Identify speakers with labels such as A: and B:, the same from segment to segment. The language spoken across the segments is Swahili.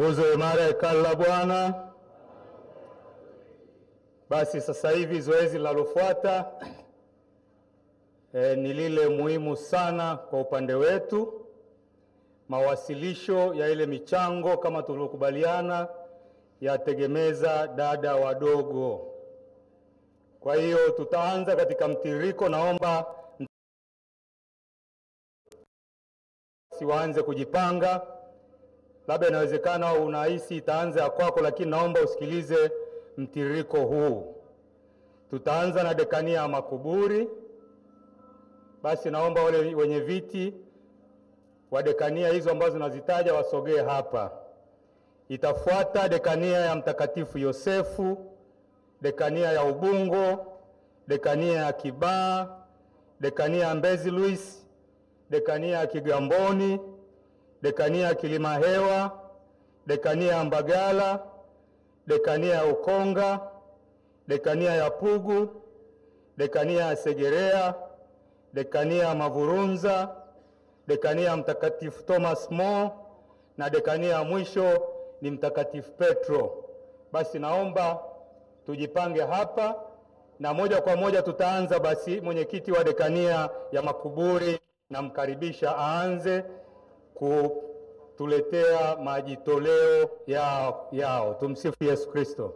A: Nguzo imara ya hekalu la Bwana. Basi sasa hivi zoezi linalofuata ni lile muhimu sana kwa upande wetu, mawasilisho ya ile michango kama tulivyokubaliana ya tegemeza dada wadogo. Kwa hiyo tutaanza katika mtiririko. Naomba siwaanze kujipanga, labda inawezekana unahisi itaanza kwako, lakini naomba usikilize mtiririko huu. Tutaanza na dekania ya makuburi. Basi naomba wale wenye viti wa dekania hizo ambazo nazitaja wasogee hapa. Itafuata dekania ya Mtakatifu Yosefu, dekania ya Ubungo, dekania ya Kibaha, dekania ya Mbezi Luis, dekania ya Kigamboni, dekania ya Kilimahewa, dekania ya Mbagala, dekania ya Ukonga, dekania ya Pugu, dekania ya Segerea, dekania ya Mavurunza, dekania ya Mtakatifu Thomas More, na dekania ya mwisho ni Mtakatifu Petro. Basi naomba tujipange hapa na moja kwa moja tutaanza. Basi mwenyekiti wa dekania ya makuburi namkaribisha aanze kutuletea majitoleo yao. Tumsifu Yesu Kristo.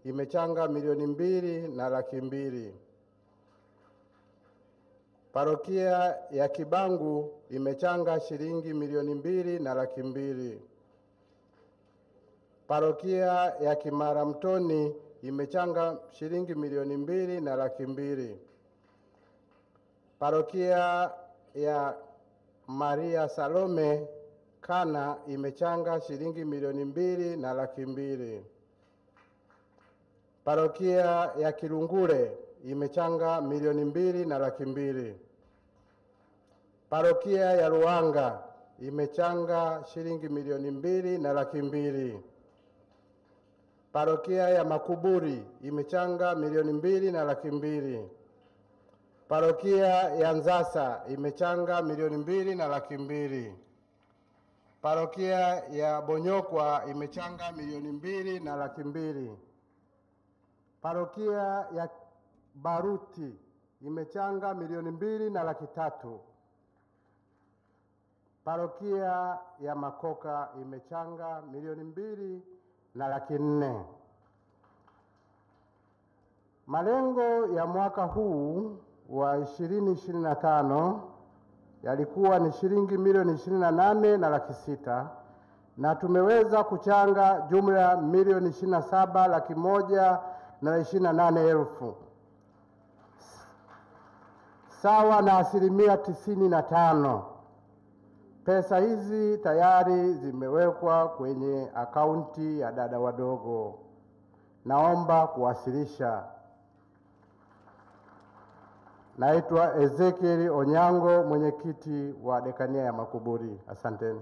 B: Imechanga milioni 2,200,000. Parokia ya Kibangu imechanga shilingi milioni 2,200,000. Parokia ya Kimara Mtoni imechanga shilingi milioni 2,200,000. Parokia ya Maria Salome Kana imechanga shilingi milioni 2,200,000. Parokia ya Kilungule imechanga milioni 2,200,000. Parokia ya Ruanga imechanga shilingi milioni 2,200,000. Parokia ya Makuburi imechanga milioni 2,200,000. Parokia ya Nzasa imechanga milioni 2,200,000. Parokia ya Bonyokwa imechanga milioni 2,200,000. Parokia ya Baruti imechanga milioni 2,300,000. Parokia ya Makoka imechanga milioni 2,400,000. Malengo ya mwaka huu wa 2025 yalikuwa ni shilingi milioni 28,600,000 na tumeweza kuchanga jumla milioni 27,128,000. sawa na 95%. Pesa hizi tayari zimewekwa kwenye akaunti ya dada wadogo. Naomba kuwasilisha. Naitwa Ezekiel Onyango, mwenyekiti wa dekania ya Makuburi. Asanteni.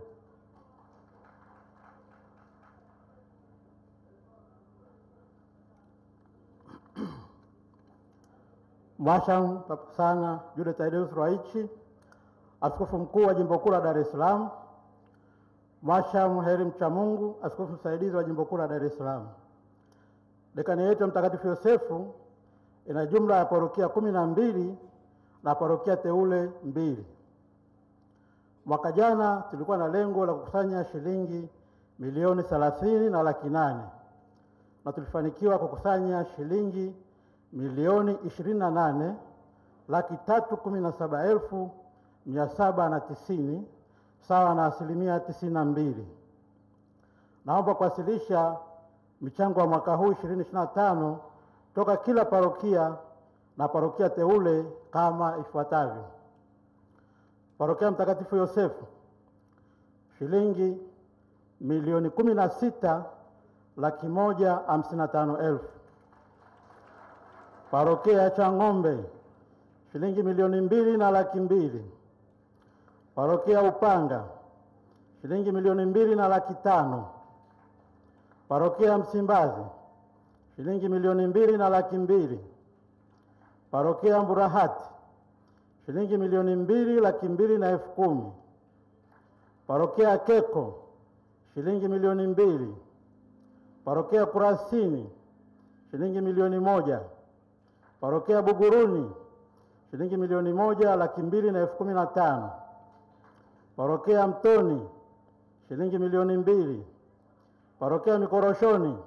C: Mhashamu Papusanya Jude Thaddeus Ruwa'ichi, Askofu Mkuu wa Jimbo Kuu la Dar es Salaam. Mhashamu Heri Mchamungu, Askofu Msaidizi wa Jimbo Kuu la Dar es Salaam. Dekania yetu ya Mtakatifu Yosefu ina jumla ya parokia 12 na parokia teule 2. Mwaka jana tulikuwa na lengo la kukusanya shilingi milioni 30 na laki 8, na tulifanikiwa kukusanya shilingi milioni 28,317,790 sawa na 92%. Naomba kuwasilisha michango wa mwaka huu 2025 toka kila parokia na parokia teule kama ifuatavyo. Parokia Mtakatifu Yosefu shilingi milioni 16,155,000. Parokia ya Chang'ombe shilingi milioni 2 na laki 2. Parokia Upanga shilingi milioni 2 na laki 5. Parokia ya Msimbazi shilingi milioni 2 na laki 2. Parokia Mburahati shilingi milioni 2 laki 2 na 10,000. Parokia ya Keko shilingi milioni 2. Parokia Kurasini shilingi milioni 1. Parokia Buguruni shilingi milioni 1 laki 2 na 15,000. Parokia Mtoni shilingi milioni 2. Parokia Mikoroshoni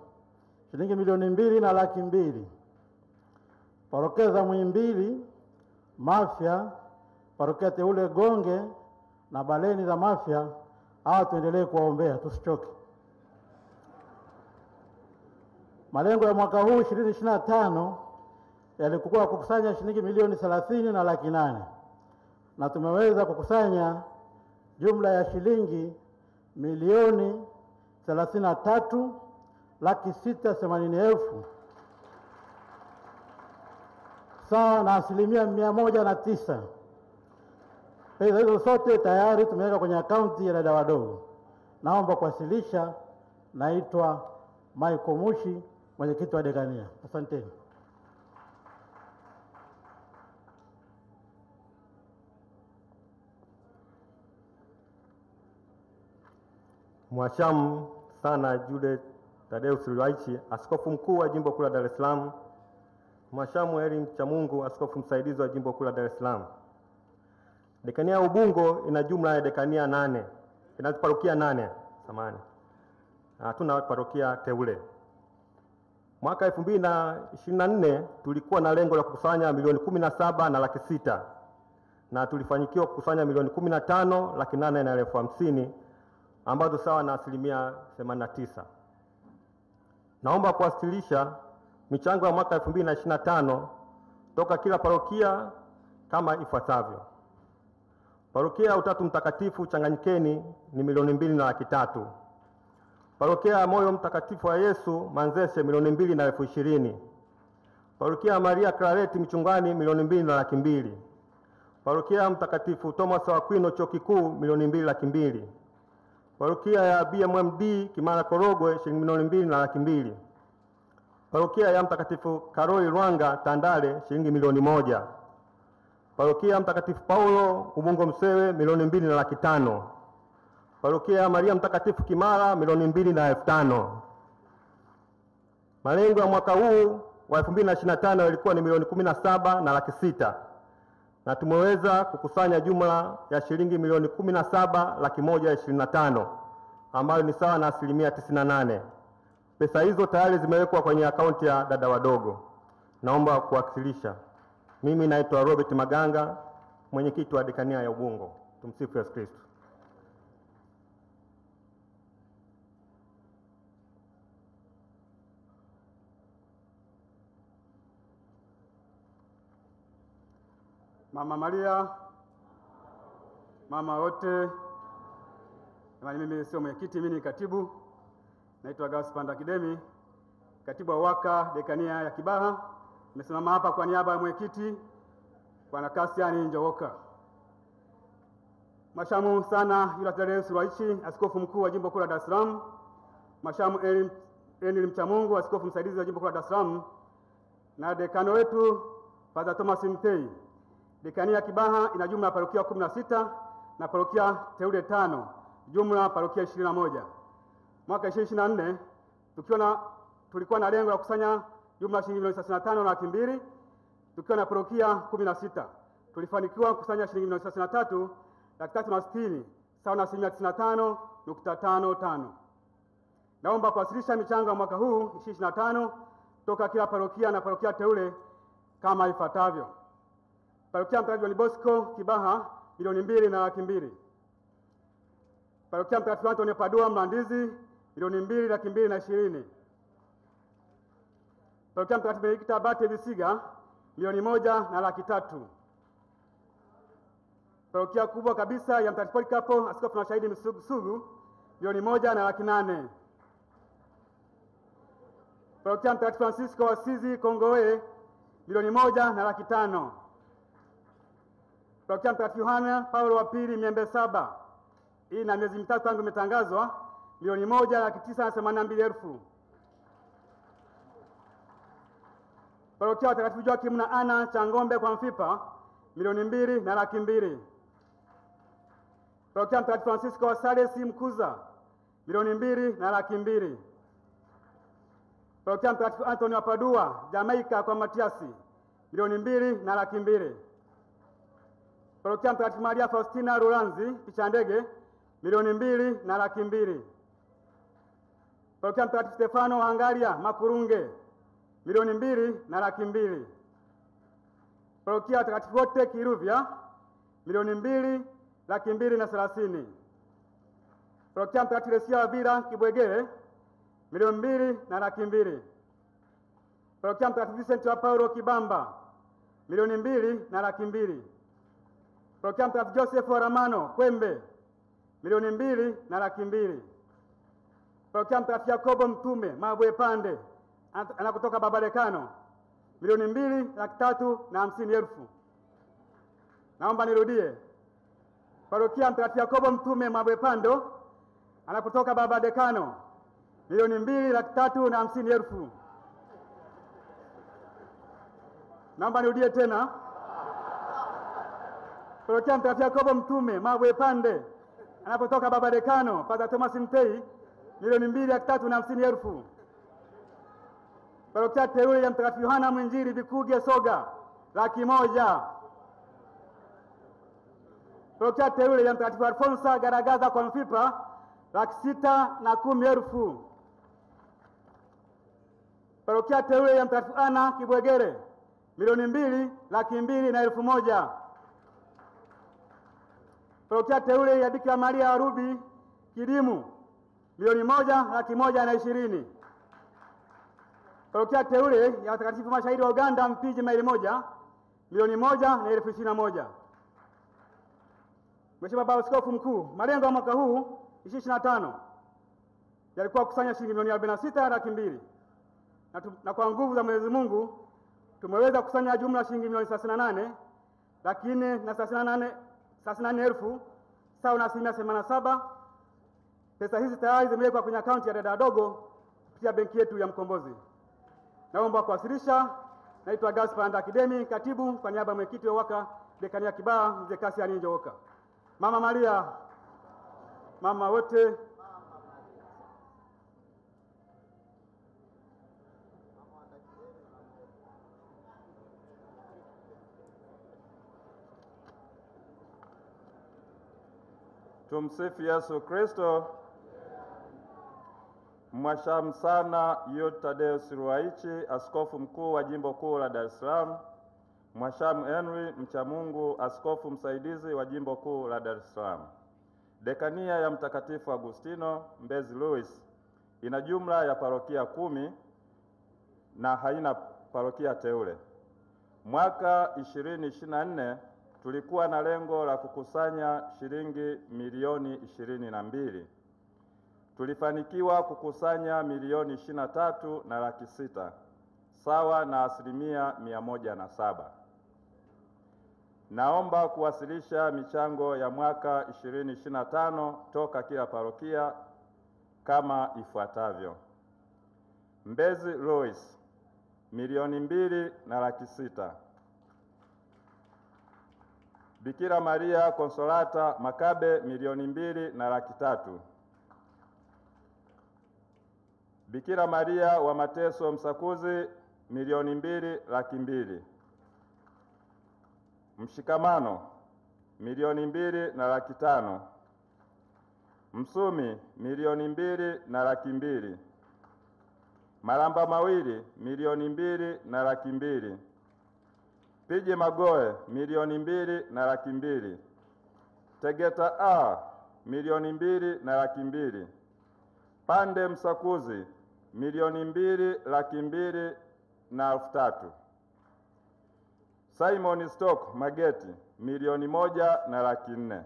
C: shilingi milioni 2 na laki 2. Parokia za Muhimbili, Mafia, parokia teule Gonge na Baleni za Mafia, hawa tuendelee kuwaombea tusichoke. Malengo ya mwaka huu 2025 yalikuwa kukusanya shilingi milioni 30 na laki 8, na tumeweza kukusanya jumla ya shilingi milioni 33,680,000 sawa na 109%. Pesa hizo zote tayari tumeweka kwenye akaunti ya dada wadogo. Naomba kuwasilisha. Naitwa Michael Mushi, mwenyekiti wa dekania. Asanteni.
D: Mhashamu sana Jude Thaddeus Ruwa'ichi, Askofu Mkuu wa Jimbo Kuu la Dar es Salaam. Mhashamu Heri Mchamungu, Askofu Msaidizi wa Jimbo Kuu la Dar es Salaam. Dekania ya Ubungo ina jumla ya dekania 8. Ina parokia 8, samahani. Hatuna parokia teule. Mwaka 2024 tulikuwa na lengo la kukusanya milioni 17 na laki 6, na tulifanikiwa kukusanya milioni 15 laki 8 na elfu 50, ambazo sawa na 89%. Naomba kuwasilisha michango ya mwaka 2025 toka kila parokia kama ifuatavyo. Parokia ya Utatu Mtakatifu Changanyikeni ni milioni 2 na laki 3. Parokia ya Moyo Mtakatifu wa Yesu Manzese milioni 2 na elfu 20. Parokia ya Maria Clareti Michungani milioni 2 na laki 2. Parokia ya Mtakatifu Thomas wa Aquino Chuo Kikuu milioni 2 laki 2. Parokia ya BMMD Kimara Korogwe shilingi milioni 2 na laki 2. Parokia ya Mtakatifu Karoli Rwanga Tandale shilingi milioni 1. Parokia ya Mtakatifu Paulo Ubungo Msewe milioni 2 na laki 5. Parokia ya Maria Mtakatifu Kimara milioni 2 na elfu 5. Malengo ya mwaka huu wa 2025 yalikuwa ni milioni 17 na laki 6, na tumeweza kukusanya jumla ya shilingi milioni 17,125,000 ambayo ni sawa na 98%. Pesa hizo tayari zimewekwa kwenye akaunti ya dada wadogo. Naomba kuwasilisha. Mimi naitwa Robert Maganga, mwenyekiti wa dekania ya Ubungo. Tumsifu Yesu Kristo.
E: Mama Maria, mama wote. Jamani, mimi sio mwenyekiti, mimi ni katibu. Naitwa Gaspar Ndakidemi, katibu wa waka dekania ya Kibaha. Nimesimama hapa kwa niaba ya mwenyekiti Bwana Cassian Njowoka. Mashamu sana yule Thaddeus Ruwaichi, askofu mkuu wa jimbo kuu la Dar es Salaam. Mashamu Enil Mchamungu, askofu msaidizi wa jimbo kuu la Dar es Salaam, na dekano wetu Father Thomas Mtei. Dekania ya Kibaha ina jumla ya parokia 16 na parokia teule 5, jumla parokia 21. Mwaka 2024 tulikuwa na lengo la kusanya jumla shilingi milioni 35 na laki mbili, tukiwa na parokia 16. Tulifanikiwa kusanya shilingi milioni 33 laki tatu na sitini, sawa na 95.55. Naomba kuwasilisha michango ya mwaka huu 2025 toka kila parokia na parokia teule kama ifuatavyo. Parokia Mtakatifu John Bosco Kibaha milioni 2 na laki mbili. Parokia Mtakatifu Antonio Padua Mlandizi milioni 2 laki mbili na 20. Parokia Mtakatifu Benedikta Abate Visiga milioni 1 na laki tatu. Parokia kubwa kabisa ya Mtakatifu Polycarpo askofu na shahidi Msugu milioni 1 na laki 8. Parokia Mtakatifu Francisco wa Asizi Kongowe milioni 1 na laki 5. Parokia Mtakatifu Yohana Paulo wa Pili Miembe Saba, hii na miezi mitatu tangu imetangazwa, milioni 1 laki 982,000. Parokia Watakatifu Joakim na Ana Changombe kwa Mfipa milioni 2 na laki 2. Parokia Mtakatifu Francisco wa Sales Mkuza milioni 2 na laki 2. Parokia Mtakatifu Anthony wa Padua Jamaica kwa Matiasi milioni 2 na laki 2. Parokia Mtakatifu Maria Faustina Rulanzi Pichandege milioni 2 na laki 2. Parokia Mtakatifu Stefano wa Angalia Makurunge milioni 2 na laki 2. Parokia Watakatifu wote Kiruvya milioni 2 laki 2 na 30. Parokia Mtakatifu Teresia wa Vira Kibwegere milioni 2 na laki 2. Parokia Mtakatifu Vincent wa Paulo Kibamba milioni 2 na laki 2. Parokia Mtakatifu Joseph wa Ramano Kwembe milioni 2 na laki 2. Parokia Mtakatifu Yakobo Mtume Mabwe Pande anakutoka Baba Dekano milioni 2 laki 3 na 50,000. Naomba nirudie. Parokia Mtakatifu Yakobo Mtume Mabwe Pando anakutoka Baba Dekano milioni 2 laki 3 na 50,000. Naomba nirudie tena. Parokia Mtakatifu Yakobo Mtume Mabwe Pande anapotoka Baba Dekano Father Thomas Mtei milioni 2 laki 3 na 50,000. Parokia teule ya Mtakatifu Yohana Mwinjili Bikuge Soga laki 1. Parokia teule ya Mtakatifu Alfonsa Garagaza kwa Mfipa laki 6 na 10,000. Parokia teule ya Mtakatifu Ana Kibwegere milioni 2 laki 2 na 1,000. Parokia teule ya Bikira Maria Arubi Kilimu milioni 1 laki 1 na 20. Parokia teule ya Watakatifu Mashahidi wa Uganda Mpiji Maili 1 milioni 1 na 21,000. Mheshimiwa Baba Askofu Mkuu, malengo ya mwaka huu 2025 yalikuwa kusanya shilingi milioni 46 laki 2. Na kwa nguvu za Mwenyezi Mungu tumeweza kusanya jumla shilingi milioni 38 laki 4 na 38,000, sawa na 87%. Pesa hizi tayari zimewekwa kwenye akaunti ya dada dogo kupitia benki yetu ya Mkombozi. Naomba kuwasilisha. Naitwa Gaspar Ndakidemi, katibu kwa niaba ya mwenyekiti wa waka dekania Kibaha Mzee Cassian Njowoka. Mama Maria, mama wote.
F: Tumsifu Yesu Kristo. Mwashamu sana Youth Thaddeus Ruwaichi, askofu mkuu wa jimbo kuu la Dar es Salaam. Mwashamu Henry Mchamungu, askofu msaidizi wa jimbo kuu la Dar es Salaam. Dekania ya Mtakatifu Agustino Mbezi Louis ina jumla ya parokia 10 na haina parokia teule. Mwaka 2024 tulikuwa na lengo la kukusanya shilingi milioni 22. Tulifanikiwa kukusanya milioni 23 na laki 6, sawa na 107%. Naomba kuwasilisha michango ya mwaka 2025 toka kila parokia kama ifuatavyo: Mbezi Lois milioni 2 na laki 6, Bikira Maria Konsolata Makabe milioni 2 na laki 3, Bikira Maria wa Mateso Msakuzi milioni 2 laki 2, Mshikamano milioni 2 na laki 5, Msumi milioni 2 na laki 2, Malamba Mawili milioni 2 na laki 2, Pije Magoe milioni 2 na laki 2, Tegeta A milioni 2 na laki 2, Pande Msakuzi milioni 2 laki 2 na 3,000, Simon Stock Mageti milioni 1 na laki 4.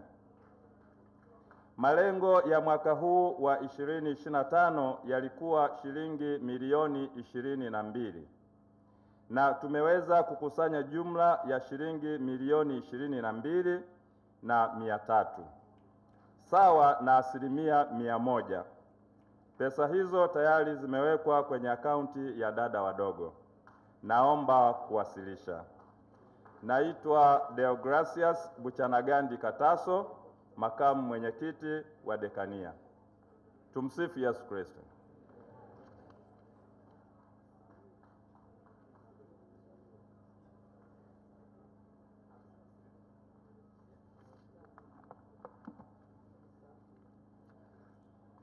F: Malengo ya mwaka huu wa 2025 yalikuwa shilingi milioni 22 na tumeweza kukusanya jumla ya shilingi milioni 22 na 300, sawa na 100%. Pesa hizo tayari zimewekwa kwenye akaunti ya dada wadogo. Naomba kuwasilisha. Naitwa Deogracius Buchanagandi Kataso, makamu mwenyekiti wa dekania. Tumsifu Yesu Kristo.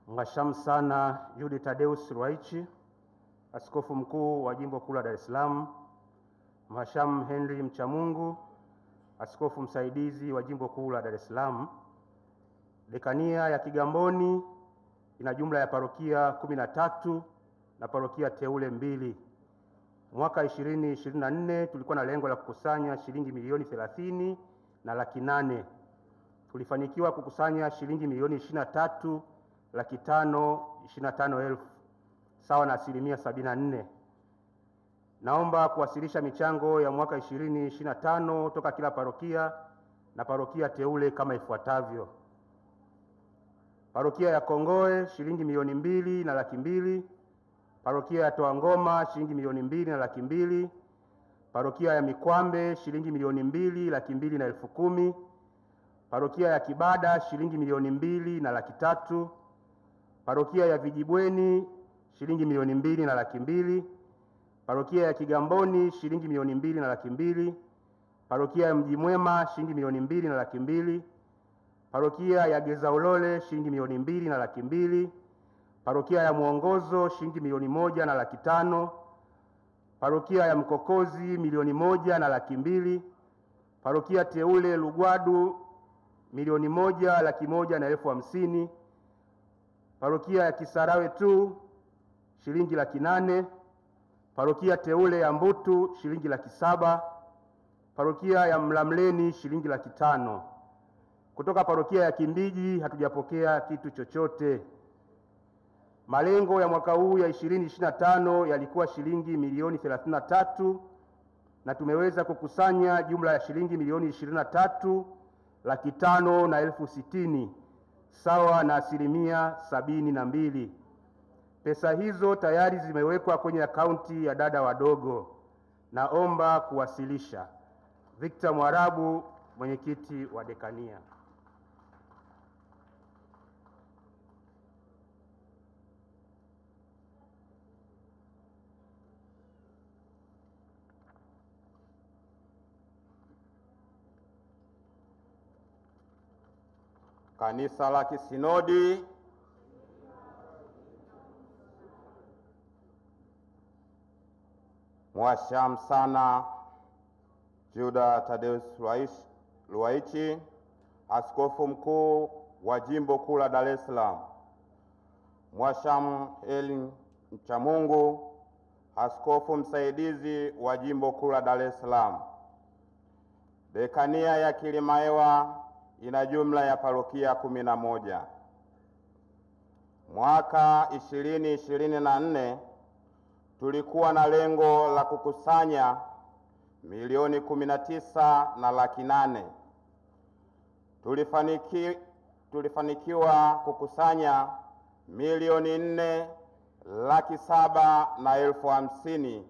G: Mhashamu sana Jude Tadeus Ruwaichi, Askofu Mkuu wa Jimbo Kuu la Dar es Salaam. Mhashamu Henry Mchamungu, Askofu Msaidizi wa Jimbo Kuu la Dar es Salaam. Dekania ya Kigamboni ina jumla ya parokia 13 na parokia teule 2. Mwaka 2024 tulikuwa na lengo la kukusanya shilingi milioni 30 na laki 8. Tulifanikiwa kukusanya shilingi milioni 23 laki 525,000, sawa na 74%. Naomba kuwasilisha michango ya mwaka 2025 toka kila parokia na parokia teule kama ifuatavyo: Parokia ya Kongoe shilingi milioni 2 na laki 2, parokia ya Toa Ngoma shilingi milioni 2 na laki 2, parokia ya Mikwambe shilingi milioni 2 laki 2 na 10,000, parokia ya Kibada shilingi milioni 2 na laki 3, parokia ya Vijibweni shilingi milioni 2 na laki 2, parokia ya Kigamboni shilingi milioni 2 na laki 2, parokia ya Mji Mwema shilingi milioni 2 na laki 2, parokia ya Gezaulole shilingi milioni 2 na laki 2, parokia ya Mwongozo shilingi milioni 1 na laki 5, parokia ya Mkokozi milioni 1 na laki 2, parokia teule Lugwadu milioni 1 laki 1 na 50,000, parokia ya Kisarawe tu shilingi laki 8, parokia teule ya Mbutu shilingi laki 7, parokia ya Mlamleni shilingi laki 5. Kutoka parokia ya Kimbiji hatujapokea kitu chochote. Malengo ya mwaka huu ya 2025 yalikuwa shilingi milioni 33 na tumeweza kukusanya jumla ya shilingi milioni 23 laki 5 na 60,000, sawa na 72%. Pesa hizo tayari zimewekwa kwenye akaunti ya dada wadogo. Naomba kuwasilisha. Victor Mwarabu, mwenyekiti wa dekania.
H: Kanisa la Kisinodi, Mhashamu sana Jude Tadeus Ruwaichi, Askofu Mkuu wa Jimbo Kuu la Dar es Salaam. Mhashamu Henry Mchamungu, Askofu Msaidizi wa Jimbo Kuu la Dar es Salaam. Dekania ya Kilimahewa ina jumla ya parokia 11. Mwaka 2024 tulikuwa na lengo la kukusanya milioni 19,800,000. Tulifanikiwa kukusanya milioni 4,750,000,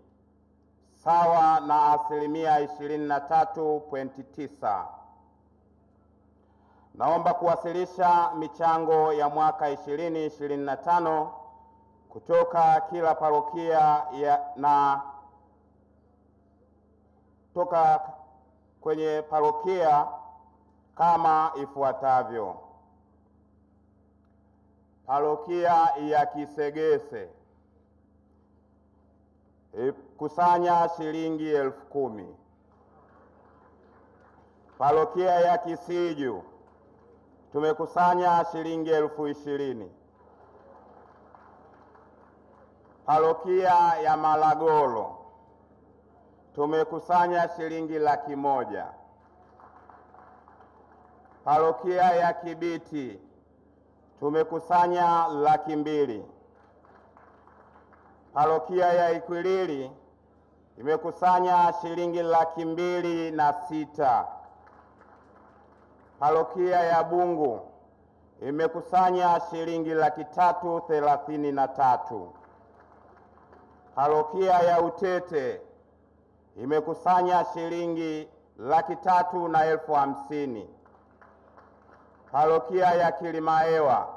H: sawa na asilimia 23.9. Naomba kuwasilisha michango ya mwaka 2025 kutoka kila parokia toka kwenye parokia kama ifuatavyo. Parokia ya Kisegese kusanya shilingi 10,000. Parokia ya Kisiju tumekusanya shilingi 20,000. Parokia ya Malagolo tumekusanya shilingi 100,000. Parokia ya Kibiti tumekusanya 200,000. Parokia ya Ikwiriri imekusanya shilingi 206,000. Parokia ya Bungu imekusanya shilingi 333,000. Parokia ya Utete imekusanya shilingi 350,000. Parokia ya Kilimahewa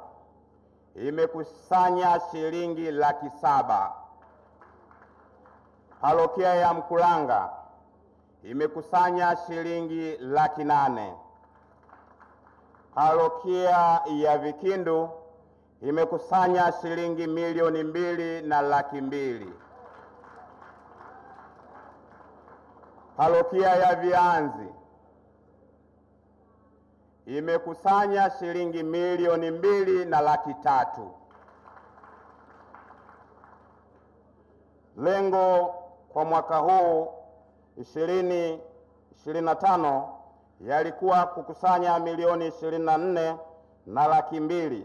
H: imekusanya shilingi 700,000. Parokia ya Mkulanga imekusanya shilingi 800,000. Parokia ya Vikindu imekusanya shilingi milioni 2,200,000. Parokia ya Vianzi imekusanya shilingi milioni 2,300,000. Lengo kwa mwaka huu 2025 yalikuwa kukusanya milioni 24,200,000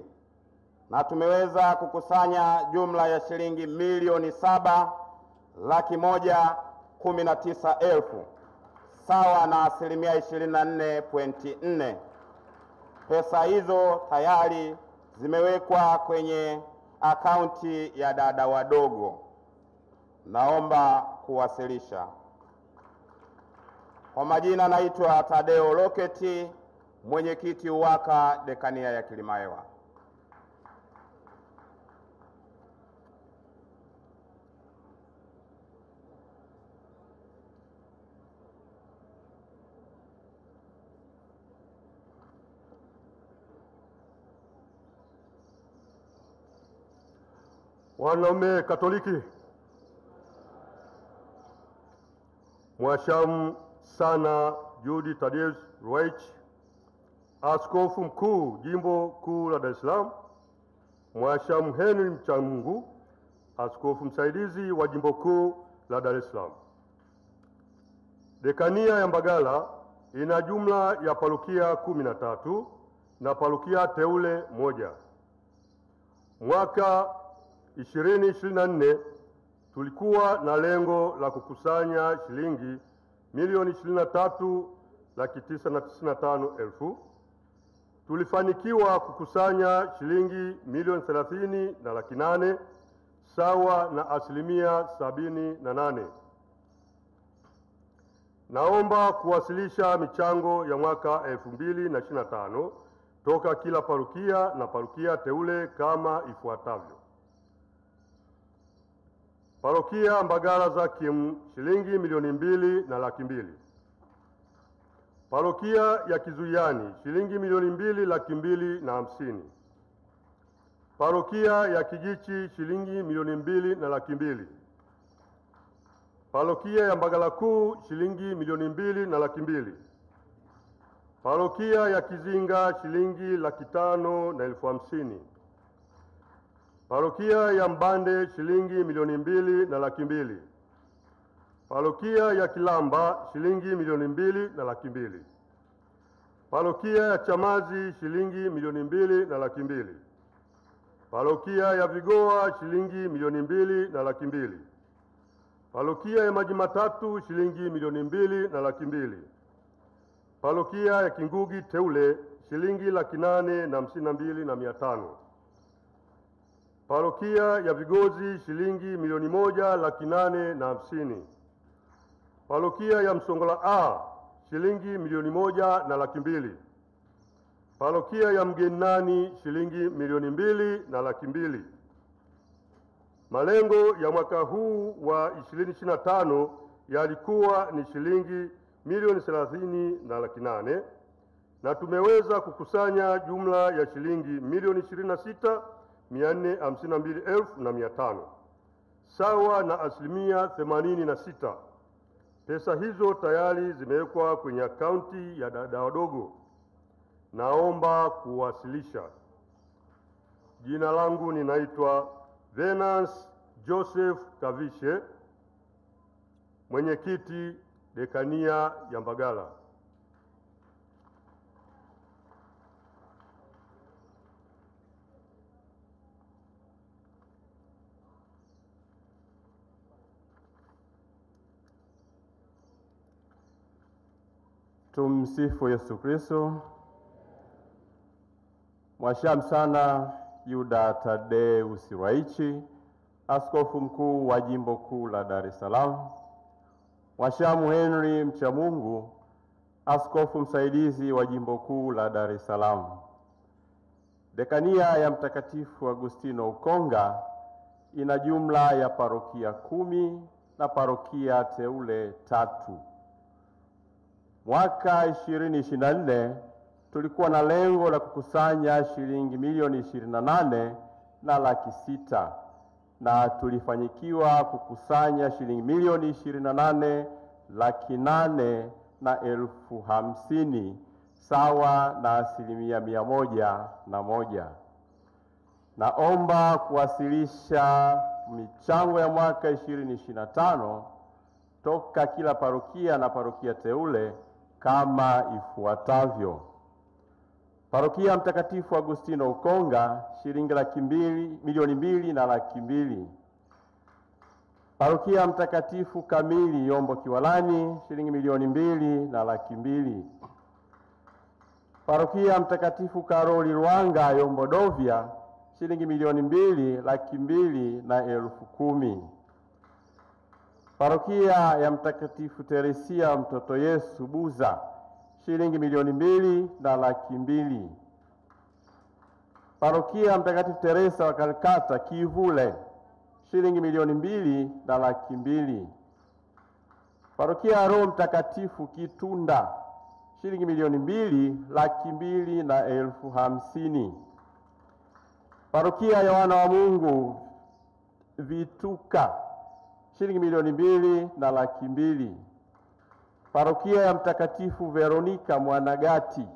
H: na tumeweza kukusanya jumla ya shilingi milioni 7,119,000, sawa na asilimia 24.4. Pesa hizo tayari zimewekwa kwenye akaunti ya dada wadogo. Naomba kuwasilisha. Kwa majina naitwa Tadeo Loketi, mwenyekiti UWAKA Dekania ya Kilimahewa.
I: Wanaume Katoliki, Mwashamu Sana Jude Thaddeus Ruwa'ichi, Askofu Mkuu Jimbo Kuu la Dar es Salaam, Mwashamu Henry Mchamungu, Askofu Msaidizi wa Jimbo Kuu la Dar es Salaam. Dekania ya Mbagala ina jumla ya parokia 13 na parokia teule 1. Mwaka 2024 tulikuwa na lengo la kukusanya shilingi milioni 23,995,000. Tulifanikiwa kukusanya shilingi milioni 30,800,000, sawa na asilimia 78. Naomba kuwasilisha michango ya mwaka 2025 toka kila parokia na parokia teule kama ifuatavyo. Parokia Mbagala Zakim shilingi milioni 2,200,000. Parokia ya Kizuyani shilingi milioni 2,250,000. Parokia ya Kijichi shilingi milioni 2,200,000. Parokia ya Mbagala Kuu shilingi milioni 2,200,000. Parokia ya Kizinga shilingi 550,000. Parokia ya Mbande shilingi milioni 2,200,000. Parokia ya Kilamba shilingi milioni 2,200,000. Parokia ya Chamazi shilingi milioni 2,200,000. Parokia ya Vigoa shilingi milioni 2,200,000. Parokia ya Maji Matatu shilingi milioni 2,200,000. Parokia ya Kingugi Teule shilingi 852,500. Parokia ya Vigozi shilingi milioni 1,850,000. Parokia ya Msongola A shilingi milioni 1,200,000. Parokia ya Mgenani shilingi milioni 2,200,000. Malengo ya mwaka huu wa 2025 yalikuwa ni shilingi milioni 30,800,000 na tumeweza kukusanya jumla ya shilingi milioni 26,452,500 sawa na 86%. Pesa hizo tayari zimewekwa kwenye akaunti ya dada wadogo. Naomba kuwasilisha. Jina langu ninaitwa Venance Joseph Kavishe, mwenyekiti dekania ya Mbagala.
J: Tumsifu Yesu Kristo. Mwashamu sana Yuda Tadeus Ruwaichi, Askofu Mkuu wa Jimbo Kuu la Dar es Salaam. Mwashamu Henry Mchamungu, Askofu Msaidizi wa Jimbo Kuu la Dar es Salaam. Dekania ya Mtakatifu Agustino Ukonga ina jumla ya parokia 10 na parokia teule 3. Mwaka 2024 tulikuwa na lengo la kukusanya shilingi milioni 28,600,000 na tulifanyikiwa kukusanya shilingi milioni 28,850,000 sawa na 101%. Naomba kuwasilisha michango ya mwaka 2025 toka kila parokia na parokia teule kama ifuatavyo. Parokia Mtakatifu Agustino Ukonga shilingi milioni 2,200,000. Parokia Mtakatifu Kamili Yombo Kiwalani shilingi milioni 2,200,000. Parokia Mtakatifu Karoli Ruanga Yombo Dovya shilingi milioni 2,210,000. Parokia ya Mtakatifu Teresia Mtoto Yesu Buza shilingi milioni 2,200,000. Parokia Mtakatifu Teresa wa Kalkata Kivule shilingi milioni 2,200,000. Parokia ya Roho Mtakatifu Kitunda shilingi milioni 2,250,000. Parokia ya Wana wa Mungu Vituka shilingi milioni 2,200,000. Parokia ya Mtakatifu Veronika Mwanagati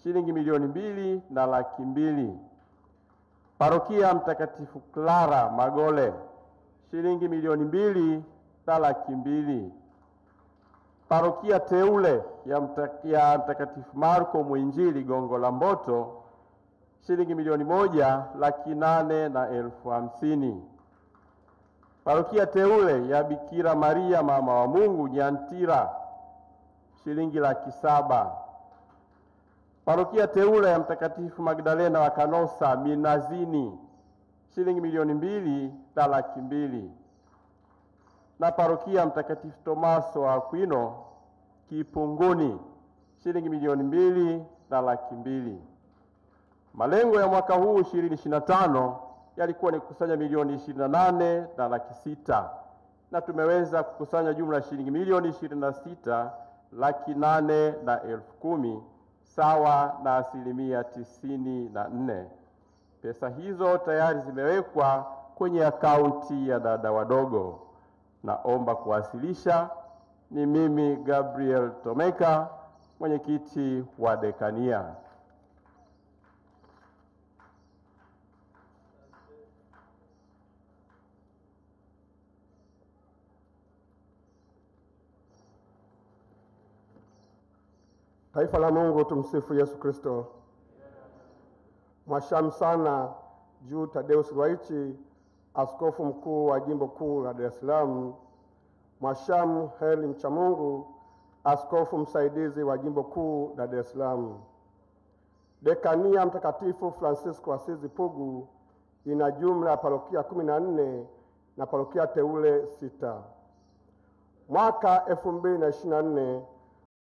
J: shilingi milioni 2,200,000. Parokia ya Mtakatifu Clara Magole shilingi milioni 2,200,000. Parokia teule ya Mtakatifu Marko Mwinjili Gongo la Mboto shilingi milioni 1,850,000. Parokia teule ya Bikira Maria Mama wa Mungu Nyantira shilingi 700,000. Parokia teule ya Mtakatifu Magdalena wa Kanosa Minazini shilingi milioni 2,200,000. Na parokia Mtakatifu Tomaso wa Aquino Kipunguni shilingi milioni 2,200,000. Malengo ya mwaka huu 2025 yalikuwa ni kukusanya milioni 28,600,000 na tumeweza kukusanya jumla shilingi milioni 26,810,000 sawa na 94%. Pesa hizo tayari zimewekwa kwenye akaunti ya dada wadogo. Naomba kuwasilisha. Ni mimi Gabriel Tomeka, mwenyekiti wa dekania.
B: Taifa la Mungu, tumsifu Yesu Kristo. Mwashamu sana Jude Thaddeus Ruwa'ichi, Askofu Mkuu wa Jimbo Kuu la Dar es Salaam. Mwashamu Henry Mchamungu, Askofu Msaidizi wa Jimbo Kuu la Dar es Salaam. Dekania Mtakatifu Francisco Asizi Pugu ina jumla ya parokia 14 na parokia teule 6. Mwaka 2024